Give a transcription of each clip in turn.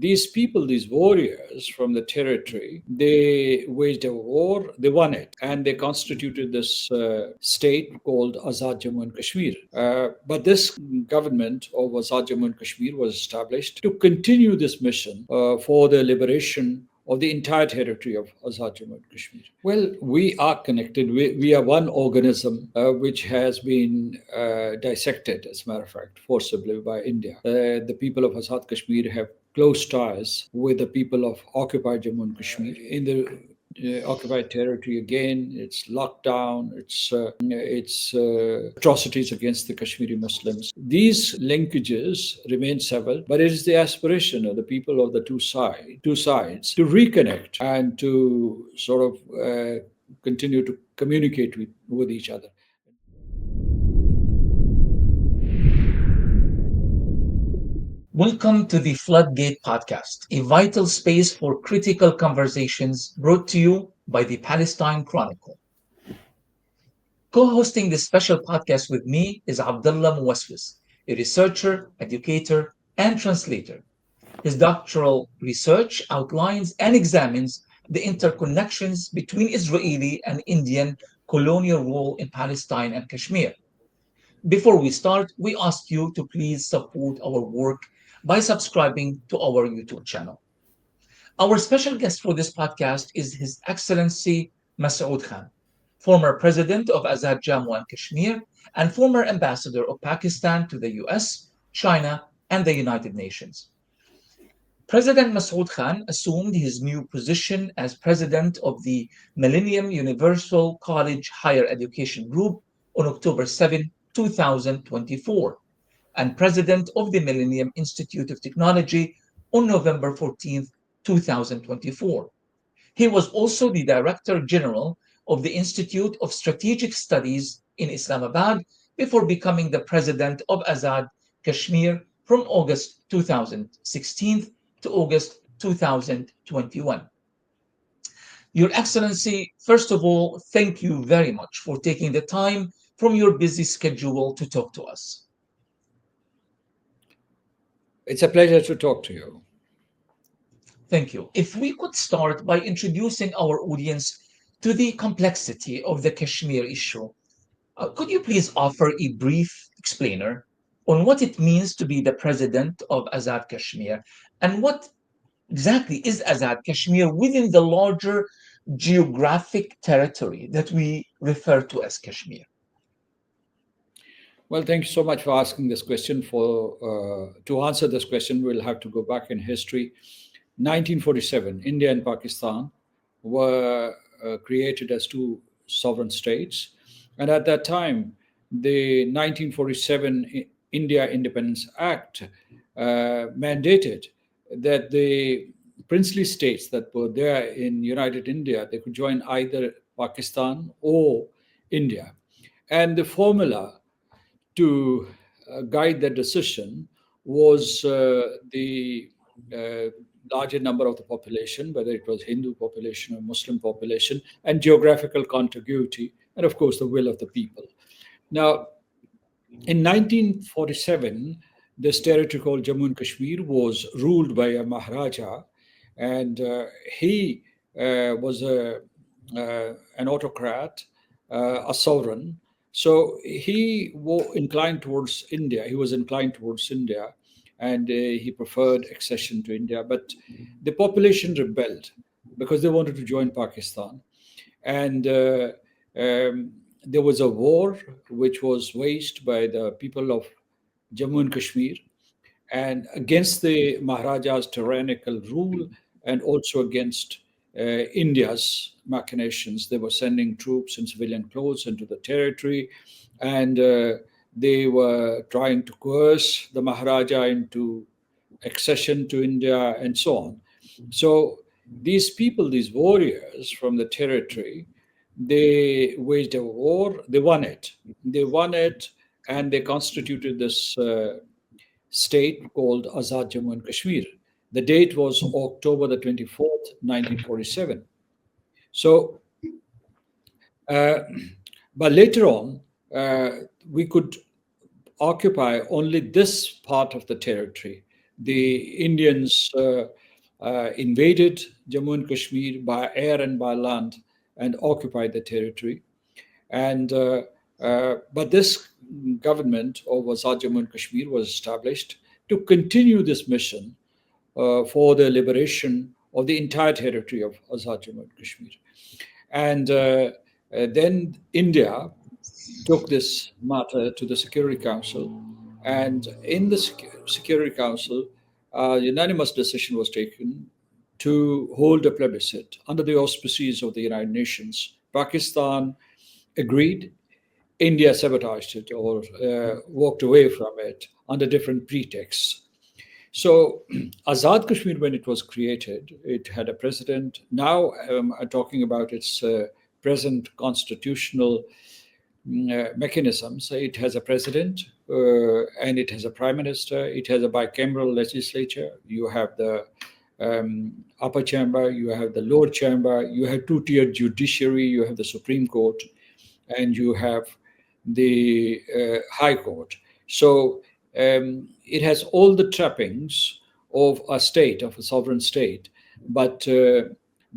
These people, these warriors from the territory, they waged a war, they won it, and they constituted this state called Azad Jammu and Kashmir. But this government of Azad Jammu and Kashmir was established to continue this mission for the liberation of the entire territory of Azad Jammu and Kashmir. Well, we are connected. We are one organism which has been dissected, as a matter of fact, forcibly by India. The people of Azad Kashmir have close ties with the people of occupied Jammu and Kashmir. In the occupied territory, again, it's lockdown, it's atrocities against the Kashmiri Muslims. These linkages remain severed, but it is the aspiration of the people of the two sides to reconnect and to sort of continue to communicate with each other. Welcome to the FloodGate podcast, a vital space for critical conversations brought to you by the Palestine Chronicle. Co-hosting this special podcast with me is Abdulla Moaswes, a researcher, educator, and translator. His doctoral research outlines and examines the interconnections between Israeli and Indian colonial rule in Palestine and Kashmir. Before we start, we ask you to please support our work by subscribing to our YouTube channel. Our special guest for this podcast is His Excellency Masood Khan, former president of Azad Jammu and Kashmir and former ambassador of Pakistan to the US, China, and the United Nations. President Masood Khan assumed his new position as president of the Millennium Universal College Higher Education Group on October 7, 2024, and president of the Millennium Institute of Technology on November 14, 2024. He was also the Director General of the Institute of Strategic Studies in Islamabad before becoming the president of Azad Kashmir from August 2016 to August 2021. Your Excellency, first of all, thank you very much for taking the time from your busy schedule to talk to us. It's a pleasure to talk to you. Thank you. If we could start by introducing our audience to the complexity of the Kashmir issue, could you please offer a brief explainer on what it means to be the president of Azad Kashmir and what exactly is Azad Kashmir within the larger geographic territory that we refer to as Kashmir? Well, thank you so much for asking this question. To answer this question, we'll have to go back in history. 1947, India and Pakistan were created as two sovereign states, and at that time, the 1947 India Independence Act mandated that the princely states that were there in United India, they could join either Pakistan or India, and the formula to guide that decision was the larger number of the population, whether it was Hindu population or Muslim population, and geographical contiguity, and of course the will of the people. Now, in 1947, this territory called Jammu and Kashmir was ruled by a Maharaja, and he was an autocrat, a sovereign. So he was inclined towards India. And he preferred accession to India. But the population rebelled because they wanted to join Pakistan. And there was a war which was waged by the people of Jammu and Kashmir and against the Maharaja's tyrannical rule and also against India's machinations. They were sending troops in civilian clothes into the territory, and they were trying to coerce the Maharaja into accession to India and so on. So these people, these warriors from the territory, they waged a war, they won it. And they constituted this state called Azad Jammu and Kashmir. The date was October the 24th, 1947. So, but later on, we could occupy only this part of the territory, the Indians invaded Jammu and Kashmir by air and by land and occupied the territory. And but this government of Azad Jammu and Kashmir was established to continue this mission for the liberation of the entire territory of Azad Jammu and Kashmir. And then India took this matter to the Security Council, and in the Security Council, a unanimous decision was taken to hold a plebiscite under the auspices of the United Nations. Pakistan agreed, India sabotaged it or walked away from it under different pretexts. So, Azad Kashmir, when it was created, it had a president. Now I'm talking about its present constitutional mechanisms. It has a president and it has a prime minister. It has a bicameral legislature. You have the upper chamber, you have the lower chamber, you have two-tiered judiciary, you have the Supreme Court, and you have the High Court. So it has all the trappings of a state, of a sovereign state, but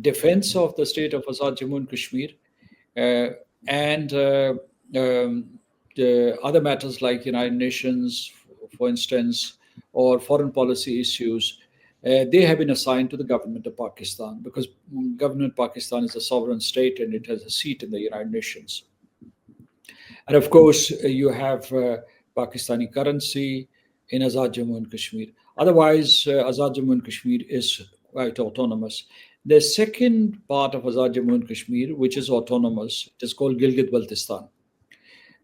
defense of the state of Azad Jammu and Kashmir and the other matters like United Nations, for instance, or foreign policy issues, they have been assigned to the government of Pakistan because government of Pakistan is a sovereign state and it has a seat in the United Nations. And of course, you have Pakistani currency in Azad Jammu and Kashmir. Otherwise, Azad Jammu and Kashmir is quite autonomous. The second part of Azad Jammu and Kashmir, which is autonomous, it is called Gilgit-Baltistan.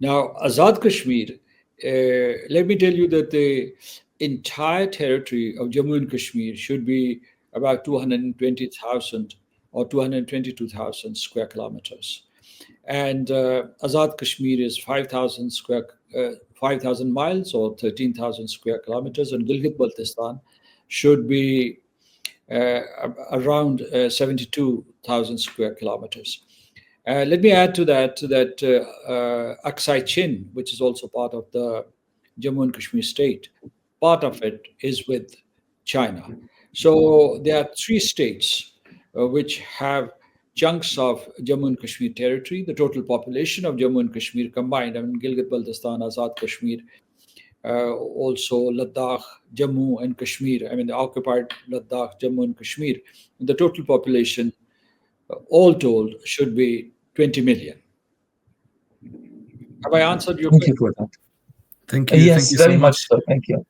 Now, Azad Kashmir, let me tell you that the entire territory of Jammu and Kashmir should be about 220,000 or 222,000 square kilometers. And Azad Kashmir is 5,000 miles or 13,000 square kilometers, and Gilgit-Baltistan should be around 72,000 square kilometers. Let me add to that Aksai Chin, which is also part of the Jammu and Kashmir state, part of it is with China. So there are three states which have chunks of Jammu and Kashmir territory. The total population of Jammu and Kashmir combined, I mean, Gilgit-Baltistan, Azad Kashmir, also Ladakh, Jammu and Kashmir, I mean, the occupied Ladakh, Jammu and Kashmir, the total population, all told, should be 20 million. Have I answered your Thank question? you for that. Thank you. Yes, Thank you very so much much. so. Thank you.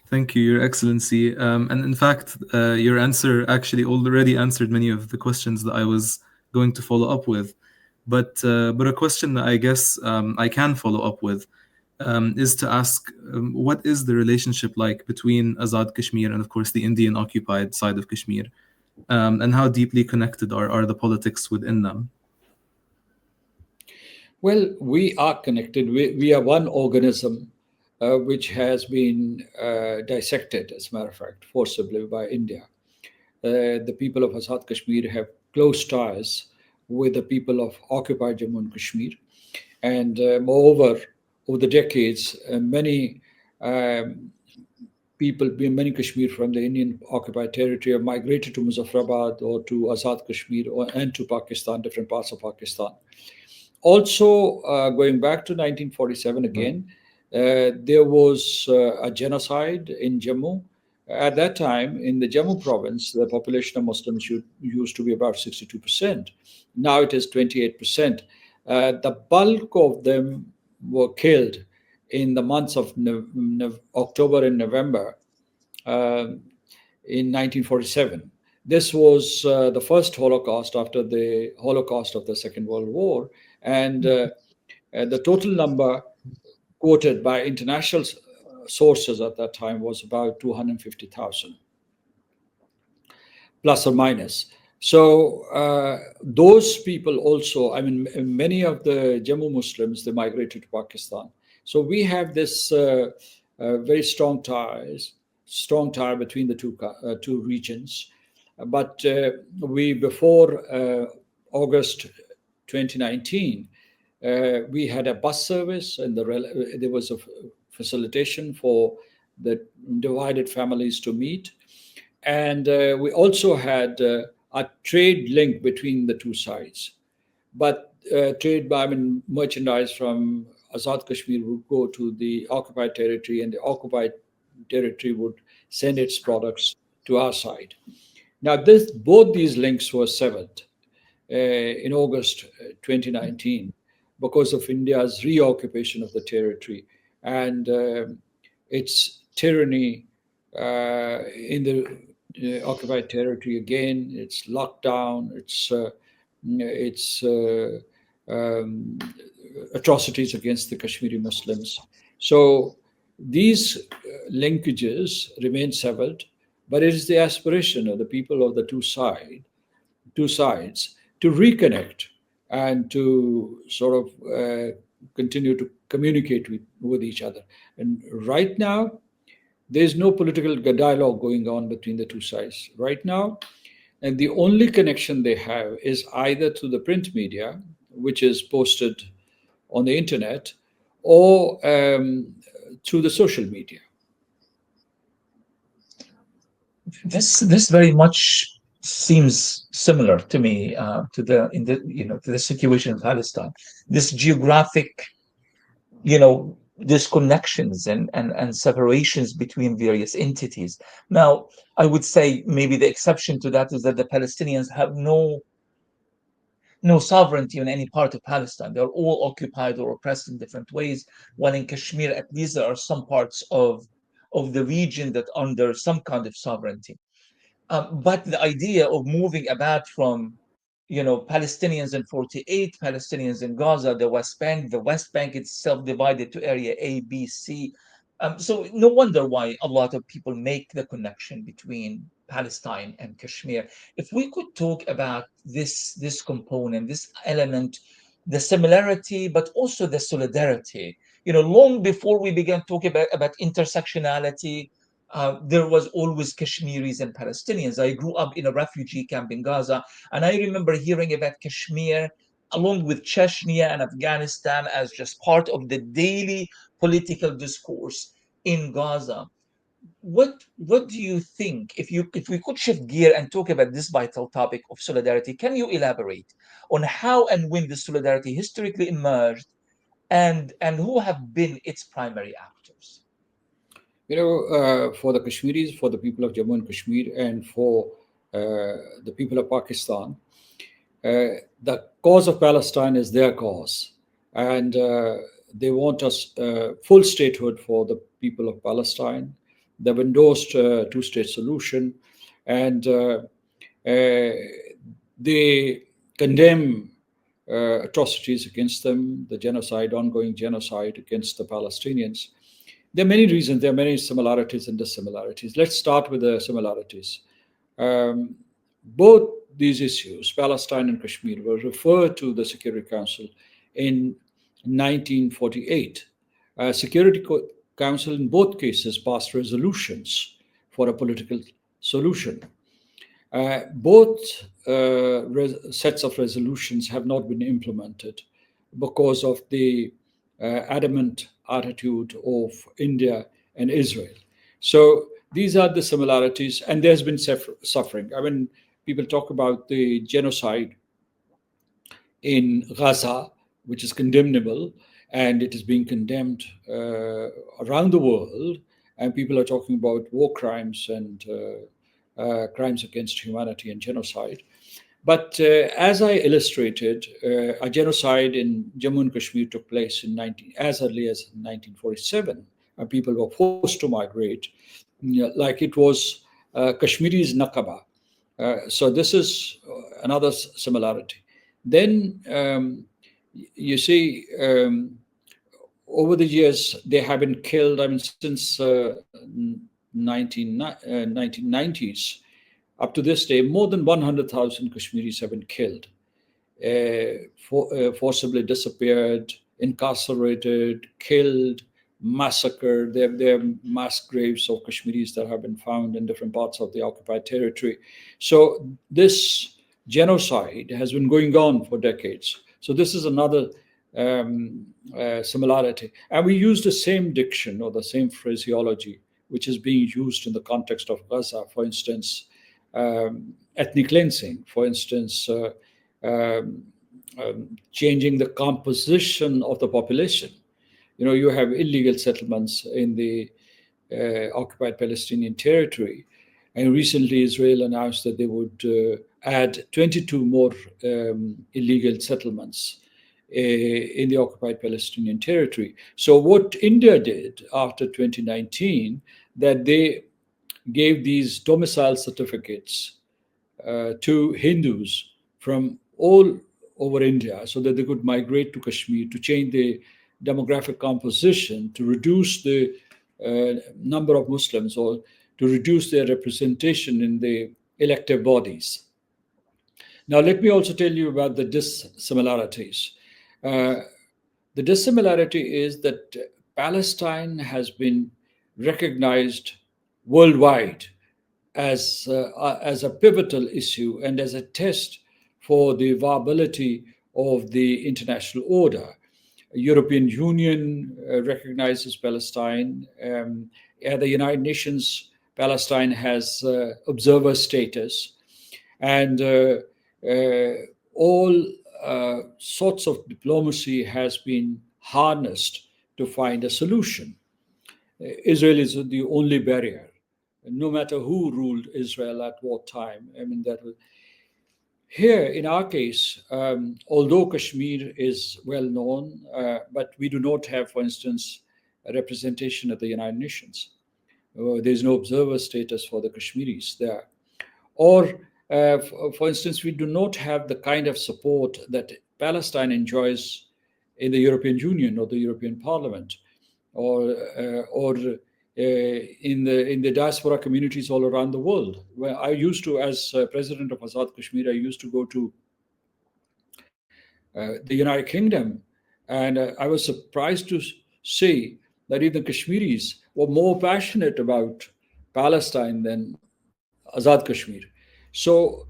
Thank you, Your Excellency. And in fact, your answer actually already answered many of the questions that I was going to follow up with. But a question that I guess I can follow up with is to ask, what is the relationship like between Azad Kashmir and, of course, the Indian occupied side of Kashmir? And how deeply connected are the politics within them? Well, we are connected. We are one organism which has been dissected, as a matter of fact, forcibly by India. The people of Azad Kashmir have close ties with the people of occupied Jammu and Kashmir. And moreover, over the decades, many people, many Kashmir from the Indian occupied territory have migrated to Muzaffarabad or to Azad Kashmir and to Pakistan, different parts of Pakistan. Also, going back to 1947 again, there was a genocide in Jammu. At that time, in the Jammu province, the population of Muslims used to be about 62%. Now it is 28%. The bulk of them were killed in the months of October and November in 1947. This was the first Holocaust after the Holocaust of the Second World War. And the total number quoted by international sources at that time was about 250,000, plus or minus. So those people also, I mean, many of the Jammu Muslims, they migrated to Pakistan. So we have this very strong tie between the two regions. But before August 2019, we had a bus service, and there was a facilitation for the divided families to meet. And we also had a trade link between the two sides. But trade, I mean, merchandise from Azad Kashmir would go to the occupied territory, and the occupied territory would send its products to our side. Now, both these links were severed in August 2019 because of India's reoccupation of the territory and its tyranny in the occupied territory again. It's lockdown, its um, atrocities against the Kashmiri Muslims. So these linkages remain severed, but it is the aspiration of the people of the two sides to reconnect and to sort of continue to communicate with each other. And right now, there's no political dialogue going on between the two sides right now. And the only connection they have is either through the print media, which is posted on the internet, or through the social media. This very much seems similar to me to the in the to the situation in Palestine. This geographic disconnections and separations between various entities. Now, I would say maybe the exception to that is that the Palestinians have no sovereignty on any part of Palestine. They're all occupied or oppressed in different ways. While in Kashmir, at least there are some parts of the region that are under some kind of sovereignty. But the idea of moving about from, Palestinians in 48, Palestinians in Gaza, the West Bank itself divided to area A, B, C. So no wonder why a lot of people make the connection between Palestine and Kashmir. If we could talk about this component, this element, the similarity, but also the solidarity. Long before we began talking about intersectionality, there was always Kashmiris and Palestinians. I grew up in a refugee camp in Gaza, and I remember hearing about Kashmir along with Chechnya and Afghanistan as just part of the daily political discourse in Gaza. What do you think, if we could shift gear and talk about this vital topic of solidarity? Can you elaborate on how and when the solidarity historically emerged, and who have been its primary actors? For the Kashmiris, for the people of Jammu and Kashmir, and for the people of Pakistan, the cause of Palestine is their cause, and they want us full statehood for the people of Palestine. They've endorsed a two-state solution, and they condemn atrocities against them, the genocide, ongoing genocide against the Palestinians. There are many reasons. There are many similarities and dissimilarities. Let's start with the similarities. Both these issues, Palestine and Kashmir, were referred to the Security Council in 1948. Security Council in both cases passed resolutions for a political solution. Both sets of resolutions have not been implemented because of the adamant attitude of India and Israel. So these are the similarities, and there's been suffering. I mean, people talk about the genocide in Gaza, which is condemnable, and it is being condemned around the world. And people are talking about war crimes and crimes against humanity and genocide. But as I illustrated, a genocide in Jammu and Kashmir took place as early as 1947, and people were forced to migrate, like it was Kashmiri's Nakaba. So this is another similarity. Then you see, over the years, they have been killed. I mean, since 1990s, up to this day, more than 100,000 Kashmiris have been killed, forcibly disappeared, incarcerated, killed, massacred. There are mass graves of Kashmiris that have been found in different parts of the occupied territory. So this genocide has been going on for decades. So this is another similarity. And we use the same diction or the same phraseology which is being used in the context of Gaza. For instance, ethnic cleansing, for instance, changing the composition of the population. You have illegal settlements in the occupied Palestinian territory. And recently, Israel announced that they would add 22 more illegal settlements in the occupied Palestinian territory. So, what India did after 2019, that they gave these domicile certificates to Hindus from all over India so that they could migrate to Kashmir to change the demographic composition, to reduce the number of Muslims, or to reduce their representation in the elective bodies. Now, let me also tell you about the dissimilarities. The dissimilarity is that Palestine has been recognized worldwide as a pivotal issue and as a test for the viability of the international order. European Union recognizes Palestine. At the United Nations, Palestine has observer status, and all sorts of diplomacy has been harnessed to find a solution. Israel is the only barrier, no matter who ruled Israel at what time. I mean, that was here in our case, although Kashmir is well known, but we do not have, for instance, a representation at the United Nations. There's no observer status for the Kashmiris there. Or, for instance, we do not have the kind of support that Palestine enjoys in the European Union or the European Parliament, or in the diaspora communities all around the world. Where I used to, as president of Azad Kashmir, I used to go to the United Kingdom, and I was surprised to see that even Kashmiris were more passionate about Palestine than Azad Kashmir. So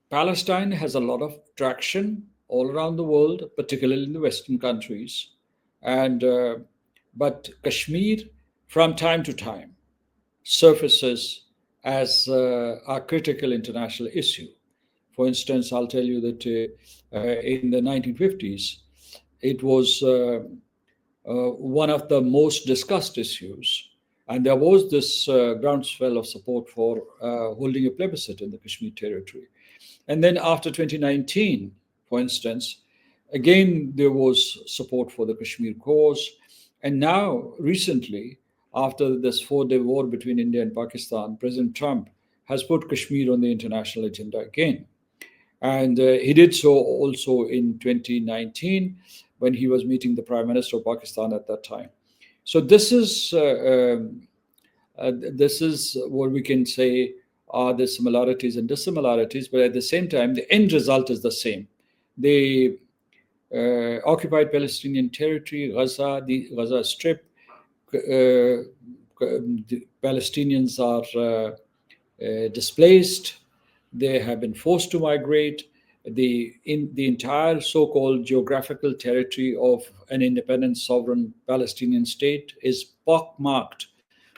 Palestine has a lot of traction all around the world, particularly in the Western countries, and but Kashmir, from time to time, surfaces as a critical international issue. For instance, I'll tell you that in the 1950s, it was one of the most discussed issues. And there was this groundswell of support for holding a plebiscite in the Kashmir territory. And then after 2019, for instance, again, there was support for the Kashmir cause. And now, recently, after this 4-day war between India and Pakistan, President Trump has put Kashmir on the international agenda again. And he did so also in 2019 when he was meeting the Prime Minister of Pakistan at that time. So this is what we can say are the similarities and dissimilarities, but at the same time, the end result is the same. The occupied Palestinian territory, Gaza, the Gaza Strip, the Palestinians are displaced. They have been forced to migrate. The entire so-called geographical territory of an independent sovereign Palestinian state is pockmarked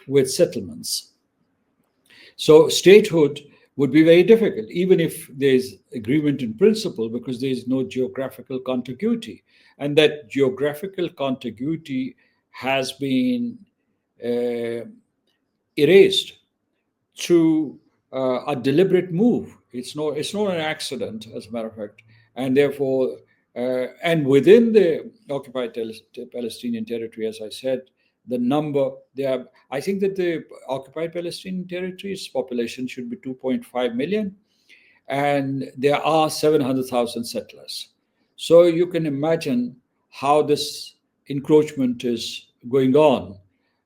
with settlements. So statehood would be very difficult, even if there's agreement in principle, because there is no geographical contiguity. And that geographical contiguity has been erased through a deliberate move. It's not an accident, as a matter of fact. And therefore, and within the occupied Palestinian territory, as I said, the number there, I think that the occupied Palestinian territory's population should be 2.5 million, and there are 700,000 settlers. So you can imagine how this encroachment is going on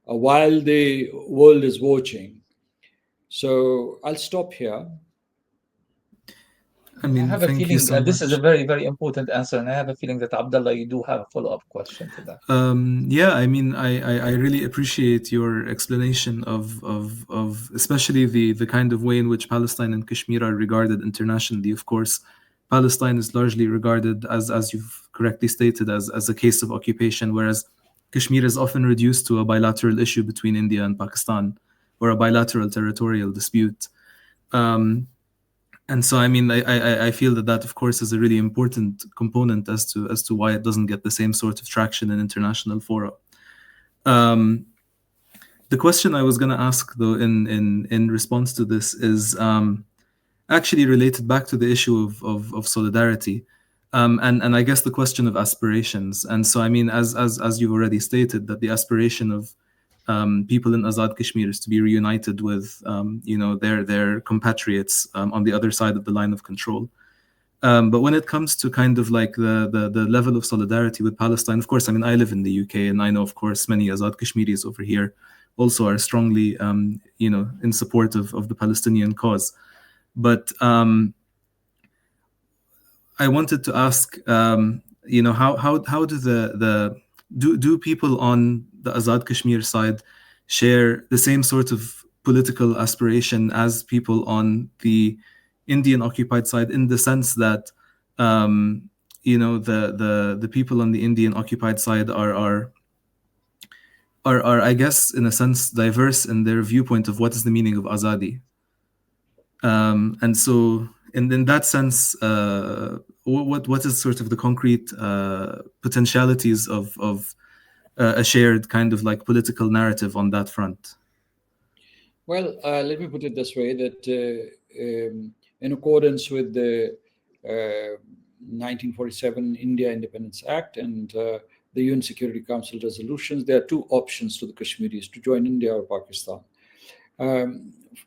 while the world is watching. So I'll stop here. I I mean, have a thank you feeling so this is a much. very, very important answer, and I have a feeling that Abdullah, you do have a follow-up question to that. Yeah, I mean, I really appreciate your explanation of especially the kind of way in which Palestine and Kashmir are regarded internationally. Of course, Palestine is largely regarded as you've correctly stated, as a case of occupation, whereas Kashmir is often reduced to a bilateral issue between India and Pakistan, or a bilateral territorial dispute. Um, and so, I mean, I feel that that, of course, is a really important component as to why it doesn't get the same sort of traction in international fora. Um, the question I was going to ask, though, in response to this is actually related back to the issue of solidarity. And I guess the question of aspirations. And so, I mean, as you've already stated, that the aspiration of people in Azad Kashmir is to be reunited with, their compatriots on the other side of the line of control. But when it comes to kind of like the level of solidarity with Palestine, of course, I mean, I live in the UK, and I know, of course, many Azad Kashmiris over here also are strongly, in support of the Palestinian cause. But I wanted to ask, how do do people on the Azad Kashmir side share the same sort of political aspiration as people on the Indian occupied side, in the sense that the people on the Indian occupied side are, I guess, in a sense, diverse in their viewpoint of what is the meaning of Azadi. And so, in that sense, what is sort of the concrete potentialities of a shared kind of like political narrative on that front? Well, let me put it this way, that in accordance with the 1947 India Independence Act and the UN Security Council resolutions, there are two options to the Kashmiris: to join India or Pakistan.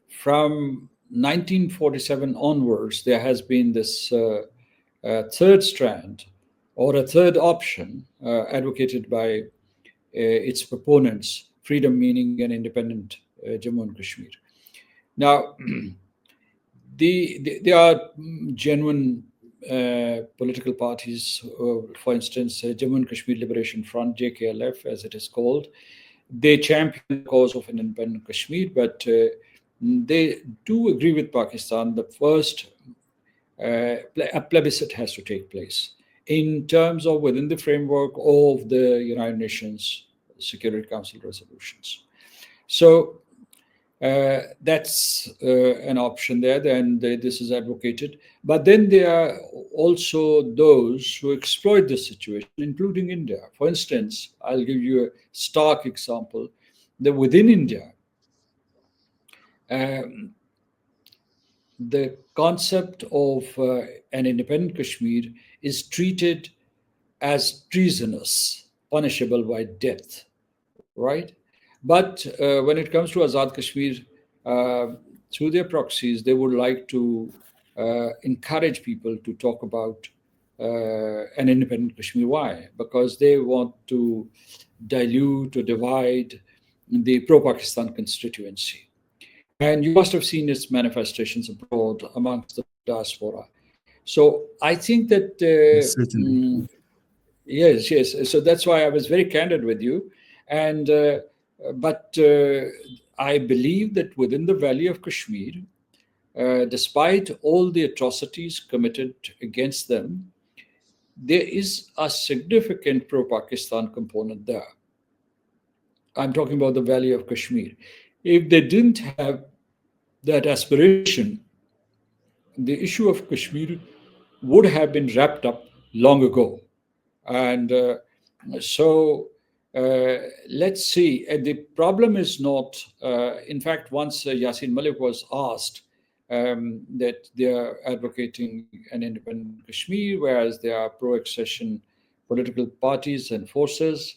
From 1947 onwards, there has been this third strand, or a third option, advocated by its proponents: freedom, meaning an independent Jammu and Kashmir. Now, there are genuine political parties, for instance, Jammu and Kashmir Liberation Front, JKLF, as it is called. They champion the cause of an independent Kashmir, but they do agree with Pakistan. The first a plebiscite has to take place in terms of within the framework of the United Nations Security Council resolutions. So that's an option there, and this is advocated. But then there are also those who exploit the situation, including India. For instance, I'll give you a stark example, that within India, the concept of an independent Kashmir is treated as treasonous, punishable by death, right? But when it comes to Azad Kashmir, through their proxies, they would like to encourage people to talk about an independent Kashmir. Why? Because they want to dilute or divide the pro-Pakistan constituency. And you must have seen its manifestations abroad amongst the diaspora. So I think that Yes, certainly. yes, yes. So that's why I was very candid with you. And but I believe that within the Valley of Kashmir, despite all the atrocities committed against them, there is a significant pro-Pakistan component there. I'm talking about the Valley of Kashmir. If they didn't have that aspiration, the issue of Kashmir would have been wrapped up long ago. And so let's see. The problem is not, in fact, once Yassin Malik was asked that they are advocating an independent Kashmir, whereas there are pro accession political parties and forces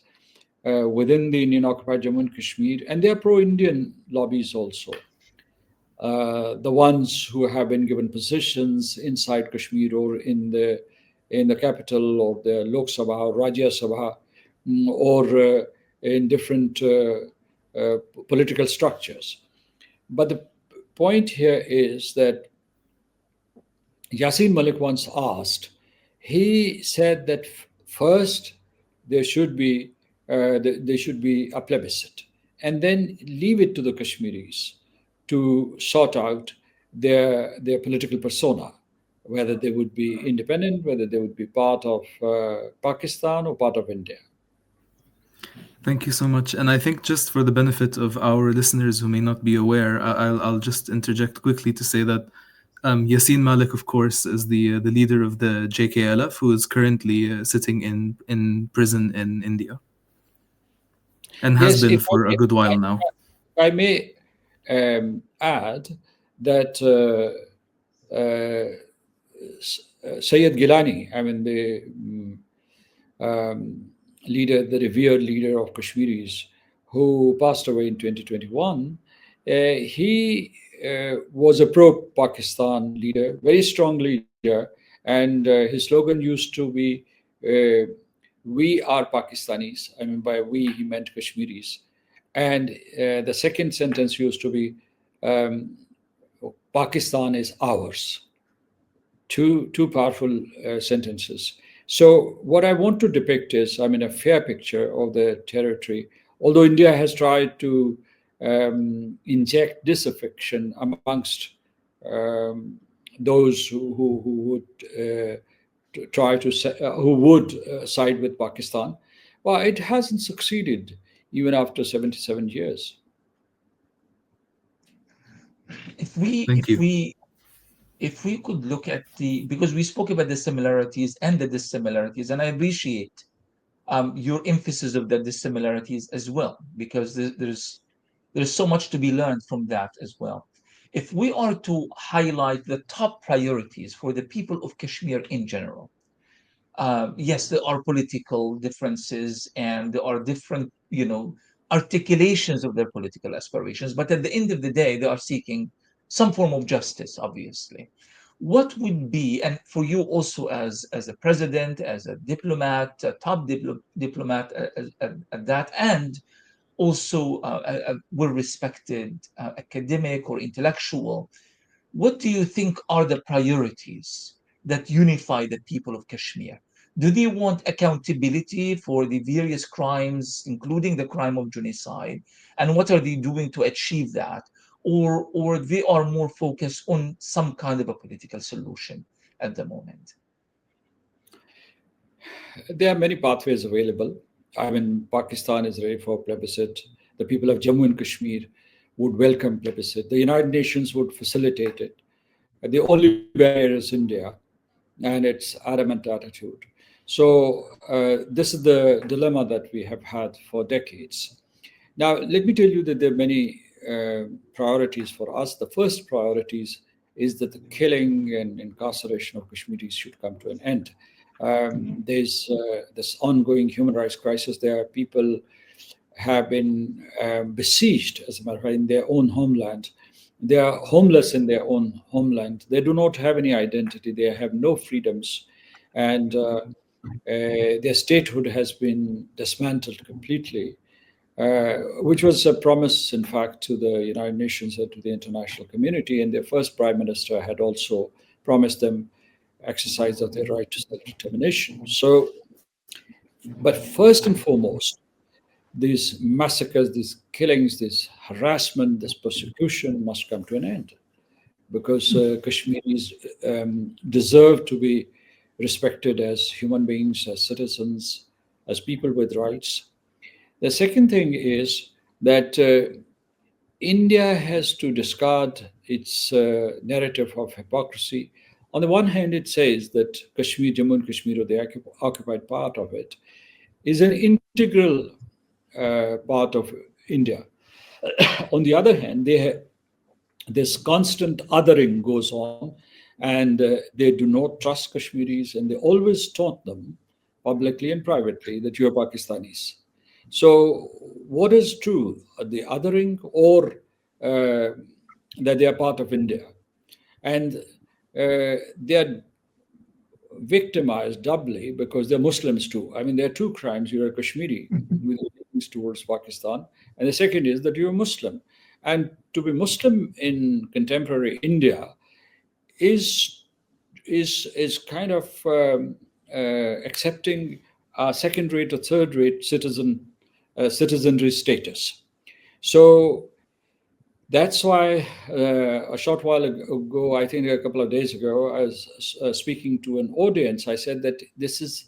within the Indian occupied Jammu and Kashmir, and there are pro Indian lobbies also. The ones who have been given positions inside Kashmir or in the capital or the Lok Sabha or Rajya Sabha, or in different political structures. But the point here is that Yassin Malik once asked, he said that first there should be there should be a plebiscite, and then leave it to the Kashmiris to sort out their political persona, whether they would be independent, whether they would be part of Pakistan or part of India. Thank you so much. And I think just for the benefit of our listeners who may not be aware, I'll just interject quickly to say that Yassin Malik, of course, is the leader of the JKLF, who is currently sitting in prison in India and has Yes, been if for a good while now. I may add that Sayyid Gilani, I mean the leader, the revered leader of Kashmiris, who passed away in 2021, he was a pro-Pakistan leader, very strong leader, and his slogan used to be uh, "We are Pakistanis." I mean, by "we" he meant Kashmiris, and the second sentence used to be um, "Pakistan is ours." Two powerful sentences. So what I want to depict is, I mean, a fair picture of the territory. Although India has tried to inject disaffection amongst um, those who would try to who would side with Pakistan, well, it hasn't succeeded even after 77 years. If we Thank if you. we if we could look at the, because we spoke about the similarities and the dissimilarities, and I appreciate your emphasis of the dissimilarities as well, because there's so much to be learned from that as well. If we are to highlight the top priorities for the people of Kashmir in general, yes, there are political differences and there are different, articulations of their political aspirations. But at the end of the day, they are seeking some form of justice, obviously. What would be, and for you also as a president, as a diplomat, a top diplomat at that, and also a well-respected academic or intellectual, what do you think are the priorities that unify the people of Kashmir? Do they want accountability for the various crimes, including the crime of genocide? And what are they doing to achieve that? Or they are more focused on some kind of a political solution at the moment? There are many pathways available. I mean, Pakistan is ready for plebiscite. The people of Jammu and Kashmir would welcome plebiscite. The United Nations would facilitate it. The only barrier is India and its adamant attitude. So, this is the dilemma that we have had for decades. Now, let me tell you that there are many priorities for us. The first priorities is that the killing and incarceration of Kashmiris should come to an end. There's this ongoing human rights crisis. There are people have been besieged, as a matter of fact, in their own homeland. They are homeless in their own homeland. They do not have any identity. They have no freedoms, and their statehood has been dismantled completely, which was a promise, in fact, to the United Nations and to the international community. And their first prime minister had also promised them exercise of their right to self-determination. So, but first and foremost, these massacres, these killings, this harassment, this persecution must come to an end, because Kashmiris deserve to be respected as human beings, as citizens, as people with rights. The second thing is that India has to discard its narrative of hypocrisy. On the one hand, it says that Kashmir, Jammu and Kashmir, or the occupied part of it, is an integral part of India. On the other hand, this constant othering goes on, and they do not trust Kashmiris, and they always taunt them publicly and privately that you are Pakistanis. So, what is true, the othering or uh, that they are part of India? And they are victimized doubly because they're Muslims too. I mean, there are two crimes. You're a Kashmiri with feelings towards Pakistan, and the second is that you're a Muslim. And to be Muslim in contemporary India is is kind of accepting a second-rate or third-rate citizenry status. So that's why a short while ago, I think a couple of days ago, I was speaking to an audience. I said that this is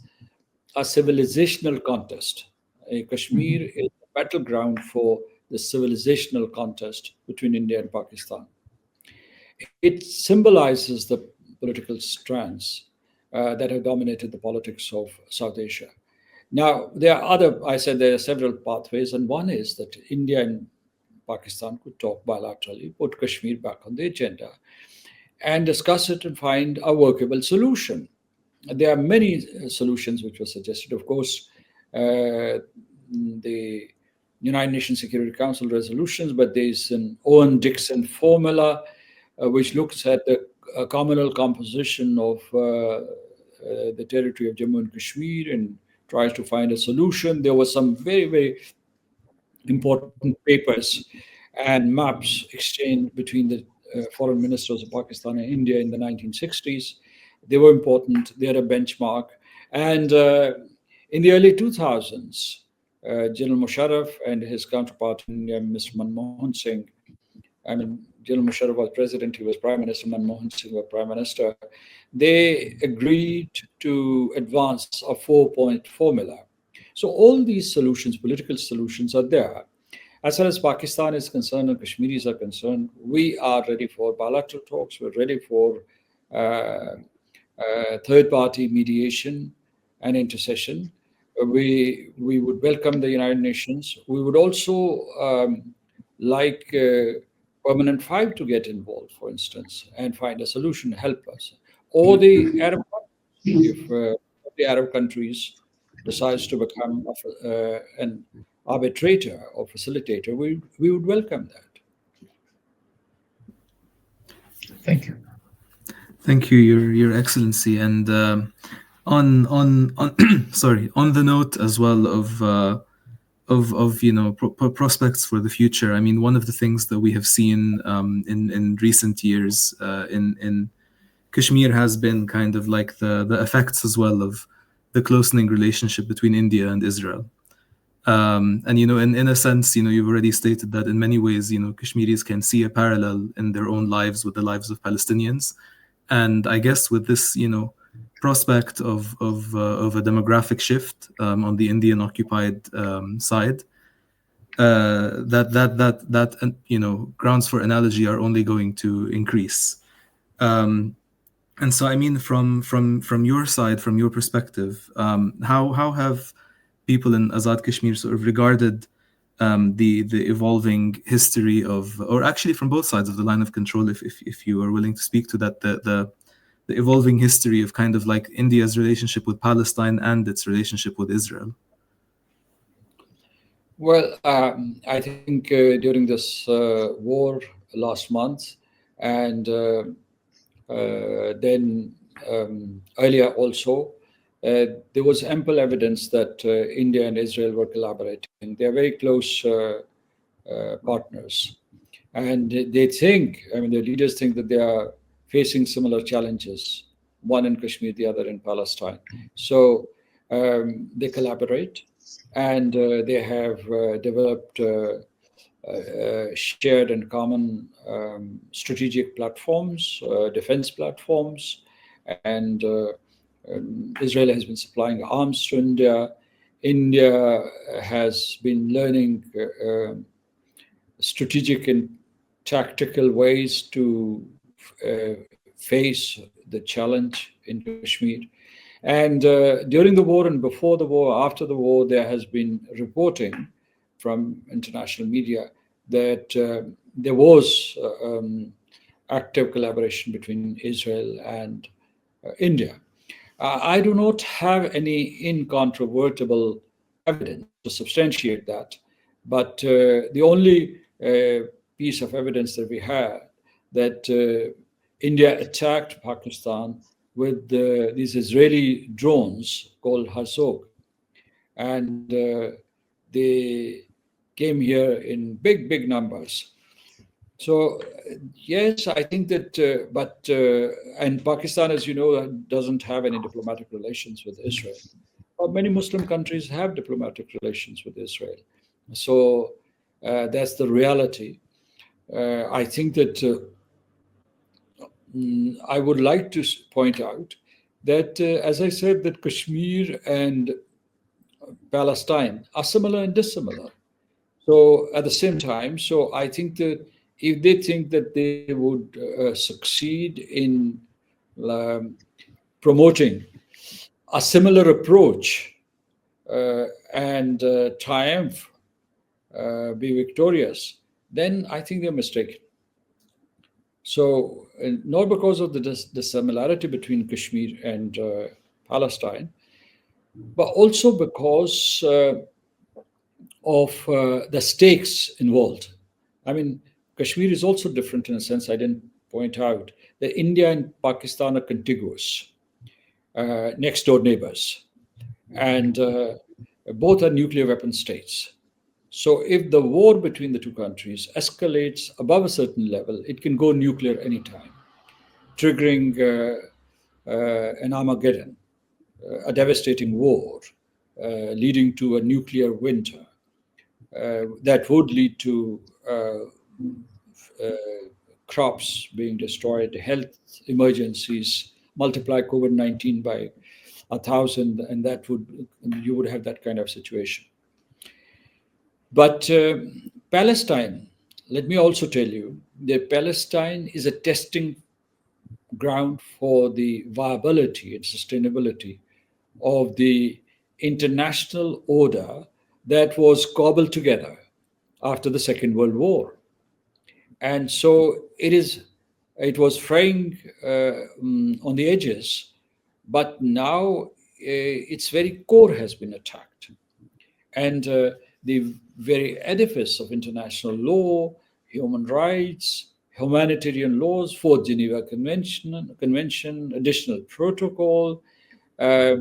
a civilizational contest. Kashmir is a battleground for the civilizational contest between India and Pakistan. It symbolizes the political strands that have dominated the politics of South Asia. Now, I said there are several pathways, and one is that India and Pakistan could talk bilaterally, put Kashmir back on the agenda, and discuss it and find a workable solution. There are many solutions which were suggested. Of course, the United Nations Security Council resolutions, but there's an Owen Dixon formula which looks at the communal composition of the territory of Jammu and Kashmir and tries to find a solution. There were some very, very important papers and maps exchanged between the foreign ministers of Pakistan and India in the 1960s. They were important. They are a benchmark. And in the early 2000s, General Musharraf and his counterpart in India, Mr. Manmohan Singh, I mean, General Musharraf was president, he was prime minister, Manmohan Singh was prime minister. They agreed to advance a 4-point formula. So all these solutions, political solutions, are there. As far as Pakistan is concerned and Kashmiris are concerned, we are ready for bilateral talks. We're ready for third-party mediation and intercession. We would welcome the United Nations. We would also like Permanent Five to get involved, for instance, and find a solution, help us. Or the Arab countries, if the Arab countries decides to become an arbitrator or facilitator, we would welcome that. Thank you. Thank you, Your Excellency. And on sorry, on the note as well of prospects for the future. I mean, one of the things that we have seen in recent years in Kashmir has been kind of like the effects as well of the closening relationship between India and Israel. And in a sense, you've already stated that in many ways, Kashmiris can see a parallel in their own lives with the lives of Palestinians. And I guess with this, prospect of a demographic shift on the Indian occupied side, that grounds for analogy are only going to increase. And so, I mean, from your side, from your perspective, how have people in Azad Kashmir sort of regarded the evolving history of, or actually from both sides of the line of control, if you are willing to speak to that, the evolving history of kind of like India's relationship with Palestine and its relationship with Israel? Well, I think during this war last month, and then earlier also, there was ample evidence that India and Israel were collaborating. They are very close partners. And they think, I mean, the leaders think that they are facing similar challenges, one in Kashmir, the other in Palestine. So they collaborate, and they have developed shared and common strategic platforms, defense platforms, and Israel has been supplying arms to India. India has been learning strategic and tactical ways to face the challenge in Kashmir. And during the war and before the war, after the war, there has been reporting from international media that there was active collaboration between Israel and India. I do not have any incontrovertible evidence to substantiate that, but the only piece of evidence that we had that India attacked Pakistan with these Israeli drones called Hazog, and they came here in big numbers. So yes, I think that, and Pakistan, as you know, doesn't have any diplomatic relations with Israel. Many Muslim countries have diplomatic relations with Israel. So that's the reality. I think that I would like to point out that, as I said, that Kashmir and Palestine are similar and dissimilar. So at the same time, so I think that if they think that they would succeed in um, promoting a similar approach and triumph, be victorious, then I think they're mistaken. So, not because of the similarity between Kashmir and Palestine, but also because of the stakes involved. I mean, Kashmir is also different in a sense I didn't point out. That India and Pakistan are contiguous, next door neighbors, and both are nuclear weapon states. So, if the war between the two countries escalates above a certain level, it can go nuclear anytime, triggering an Armageddon, a devastating war, leading to a nuclear winter that would lead to uh, crops being destroyed, health emergencies, multiply COVID-19 by 1,000, and that would you would have that kind of situation. But Palestine, let me also tell you that Palestine is a testing ground for the viability and sustainability of the international order that was cobbled together after the Second World War. And so it was fraying on the edges, but now its very core has been attacked. And the very edifice of international law, human rights, humanitarian laws, Fourth Geneva Convention, additional protocol, uh,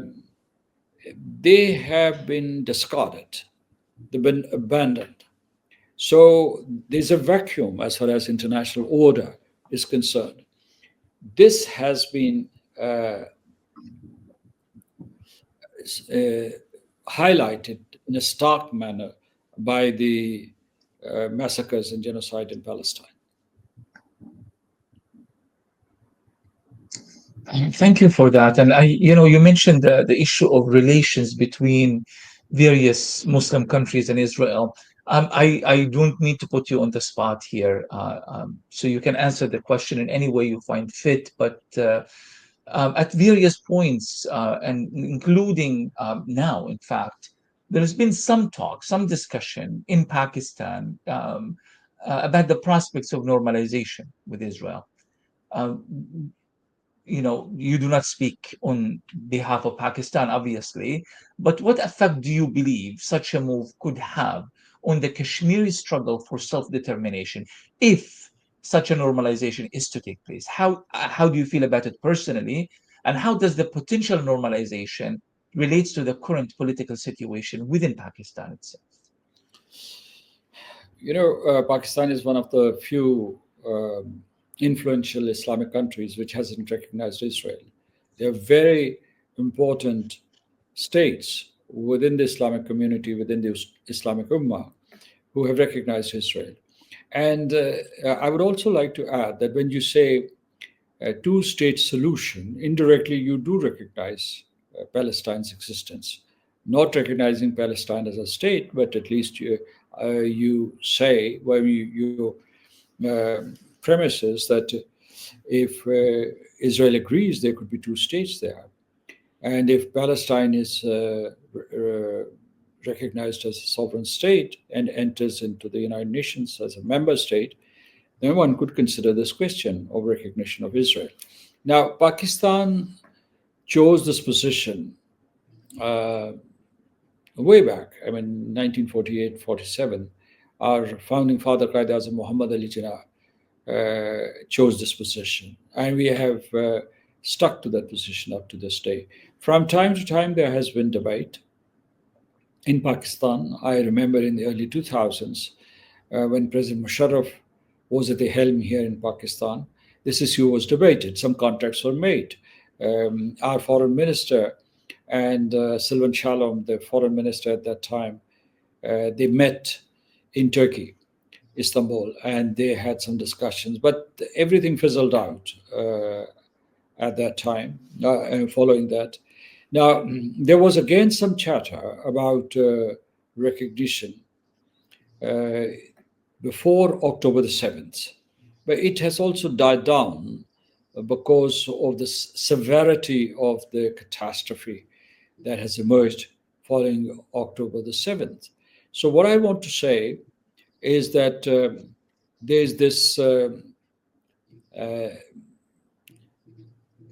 they have been discarded, they've been abandoned. So there's a vacuum as far as international order is concerned. This has been uh, highlighted in a stark manner by the massacres and genocide in Palestine. Thank you for that. And you mentioned the issue of relations between various Muslim countries and Israel. I don't need to put you on the spot here, so you can answer the question in any way you find fit. But at various points, and including now, in fact, there has been some talk, some discussion in Pakistan about the prospects of normalization with Israel. Um, you do not speak on behalf of Pakistan, obviously, but what effect do you believe such a move could have on the Kashmiri struggle for self-determination if such a normalization is to take place? How do you feel about it personally, and how does the potential normalization relates to the current political situation within Pakistan itself? Pakistan is one of the few influential Islamic countries which hasn't recognized Israel. They are very important states within the Islamic community, within the Islamic Ummah, who have recognized Israel. And I would also like to add that when you say a two-state solution, indirectly you do recognize Palestine's existence. Not recognizing Palestine as a state, but at least you say, well, premises that if Israel agrees, there could be two states there. And if Palestine is recognized as a sovereign state and enters into the United Nations as a member state, then one could consider this question of recognition of Israel. Now, Pakistan chose this position uh, way back, I mean, 1948, 47. Our founding father, Qaid Azam Muhammad Ali Jinnah, chose this position. And we have stuck to that position up to this day. From time to time, there has been debate in Pakistan. I remember in the early 2000s, when President Musharraf was at the helm here in Pakistan, this issue was debated. Some contracts were made. Our foreign minister and Silvan Shalom, the foreign minister at that time, they met in Turkey, Istanbul, and they had some discussions, but everything fizzled out at that time, following that. Now, there was again some chatter about recognition uh, before October the 7th, but it has also died down because of the severity of the catastrophe that has emerged following October the 7th. So, what I want to say is that there's this uh,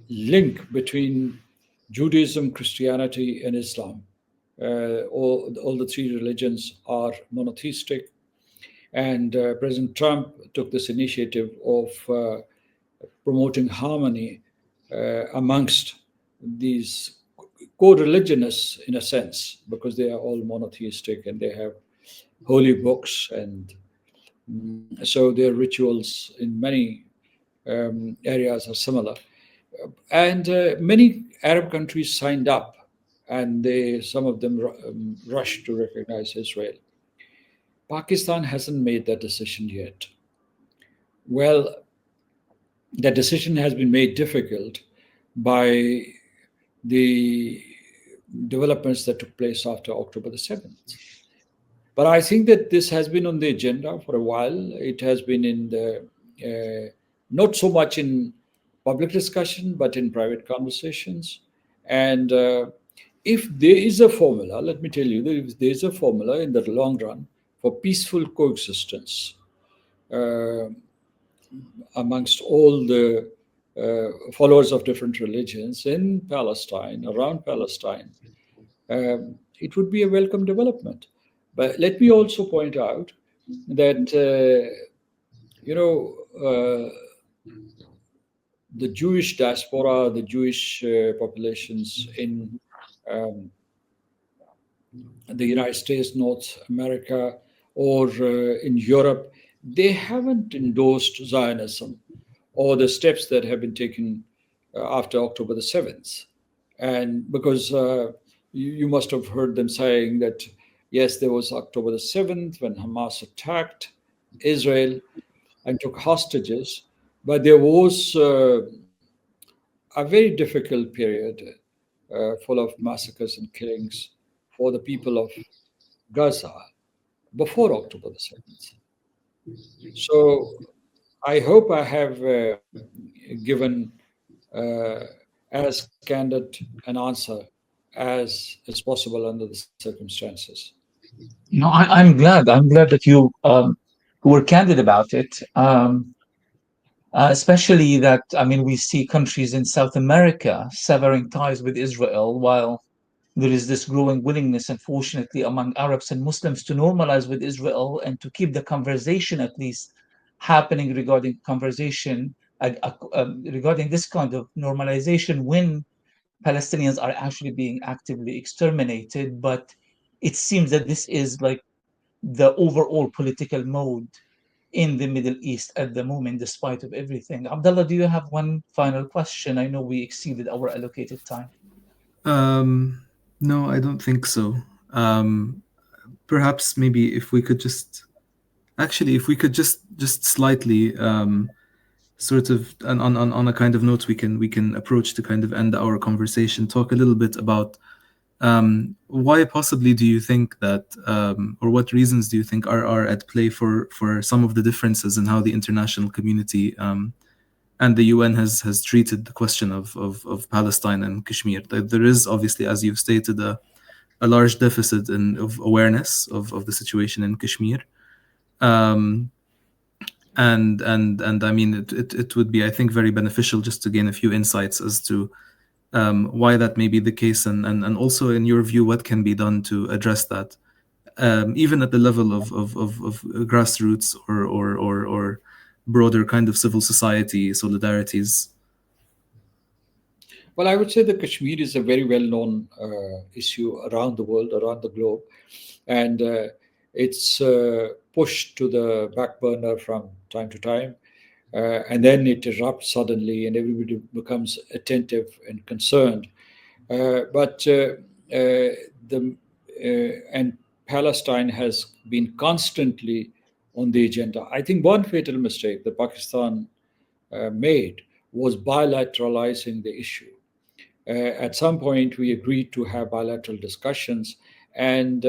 link between Judaism, Christianity, and Islam. All the three religions are monotheistic, and President Trump took this initiative of promoting harmony amongst these co-religionists in a sense, because they are all monotheistic and they have holy books, and so their rituals in many areas are similar. And many Arab countries signed up, and some of them rushed to recognize Israel. Pakistan hasn't made that decision yet. Well, that decision has been made difficult by the developments that took place after October the 7th. But I think that this has been on the agenda for a while. It has been in the, not so much in public discussion, but in private conversations. And if there is a formula, let me tell you, if there is a formula in the long run for peaceful coexistence uh, amongst all the followers of different religions in Palestine, around Palestine, it would be a welcome development. But let me also point out that, you know, the Jewish diaspora, the Jewish populations in um, the United States, North America, or in Europe, they haven't endorsed Zionism or the steps that have been taken after October the 7th. And because you must have heard them saying that, yes, there was October the 7th when Hamas attacked Israel and took hostages, but there was a very difficult period full of massacres and killings for the people of Gaza before October the 7th. So I hope I have given uh, as candid an answer as possible under the circumstances. No, I'm glad. I'm glad that you were candid about it. Especially that, I mean, we see countries in South America severing ties with Israel, while there is this growing willingness, unfortunately, among Arabs and Muslims to normalize with Israel and to keep the conversation at least happening regarding this kind of normalization when Palestinians are actually being actively exterminated. But it seems that this is like the overall political mode in the Middle East at the moment, despite of everything. Abdullah, do you have one final question? I know we exceeded our allocated time. Um, no, I don't think so. Um, Perhaps maybe if we could just actually, if we could just slightly sort of on a kind of note we can approach to kind of end our conversation. Talk a little bit about why possibly do you think that, or what reasons do you think are at play for some of the differences in how the international community and the UN has treated the question of Palestine and Kashmir? There is obviously, as you've stated, a large deficit of awareness of the situation in Kashmir. Um, and I mean, it would be, I think, very beneficial just to gain a few insights as to why that may be the case, and also, in your view, what can be done to address that, even at the level of grassroots or broader kind of civil society solidarities. Well, I would say that Kashmir is a very well known issue around the world, around the globe, and it's pushed to the back burner from time to time. And then it erupts suddenly, and everybody becomes attentive and concerned. But and Palestine has been constantly on the agenda. I think one fatal mistake that Pakistan made was bilateralizing the issue. At some point, we agreed to have bilateral discussions, and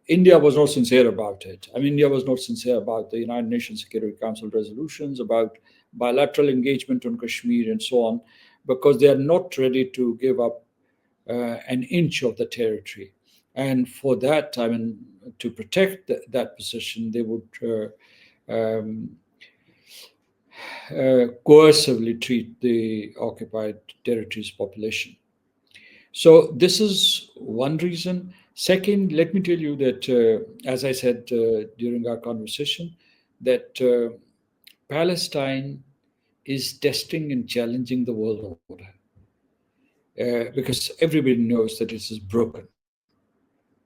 India was not sincere about it. I mean, India was not sincere about the United Nations Security Council resolutions, about bilateral engagement on Kashmir, and so on, because they are not ready to give up an inch of the territory. And for that, I mean, to protect that position, they would coercively treat the occupied territories population. So this is one reason. Second, let me tell you that, as I said during our conversation, that Palestine is testing and challenging the world order, because everybody knows that it is broken.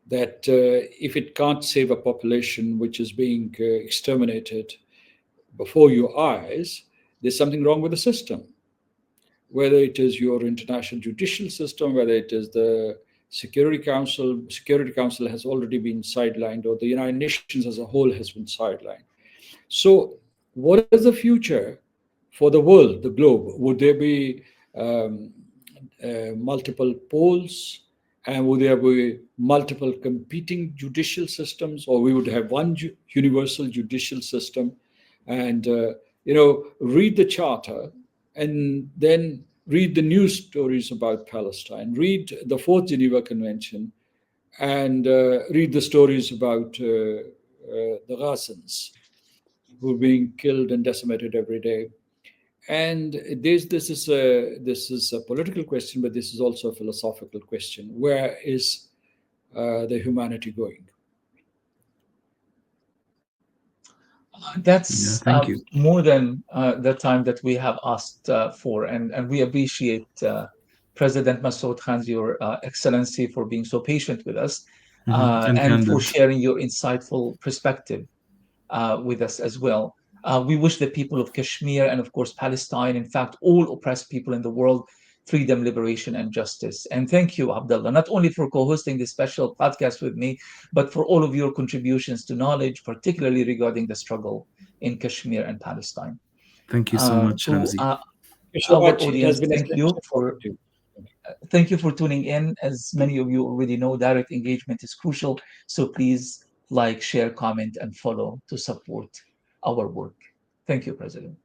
That if it can't save a population which is being exterminated before your eyes, there's something wrong with the system. Whether it is your international judicial system, whether it is the Security Council has already been sidelined, or the United Nations as a whole has been sidelined. So, what is the future for the world, the globe? Would there be um, multiple poles, and would there be multiple competing judicial systems, or we would have one universal judicial system? And read the charter, and then read the news stories about Palestine, read the Fourth Geneva Convention, and read the stories about the Ghazans who are being killed and decimated every day. And this is a political question, but this is also a philosophical question. Where is the humanity going? Yeah, That's thank you. more than the time that we have asked for, and we appreciate President Masood Khan, Your Excellency, for being so patient with us And and for candid. sharing your insightful perspective with us as well. We wish the people of Kashmir and, of course, Palestine, in fact, all oppressed people in the world, freedom, liberation, and justice. And thank you, Abdullah, not only for co hosting this special podcast with me, but for all of your contributions to knowledge, particularly regarding the struggle in Kashmir and Palestine. Thank you so much, To Ramzy. Thank you so our much. It has audience, been a pleasure talking to you. thank you for tuning in. As many of you already know, direct engagement is crucial. So please like, share, comment, and follow to support our work. Thank you, President.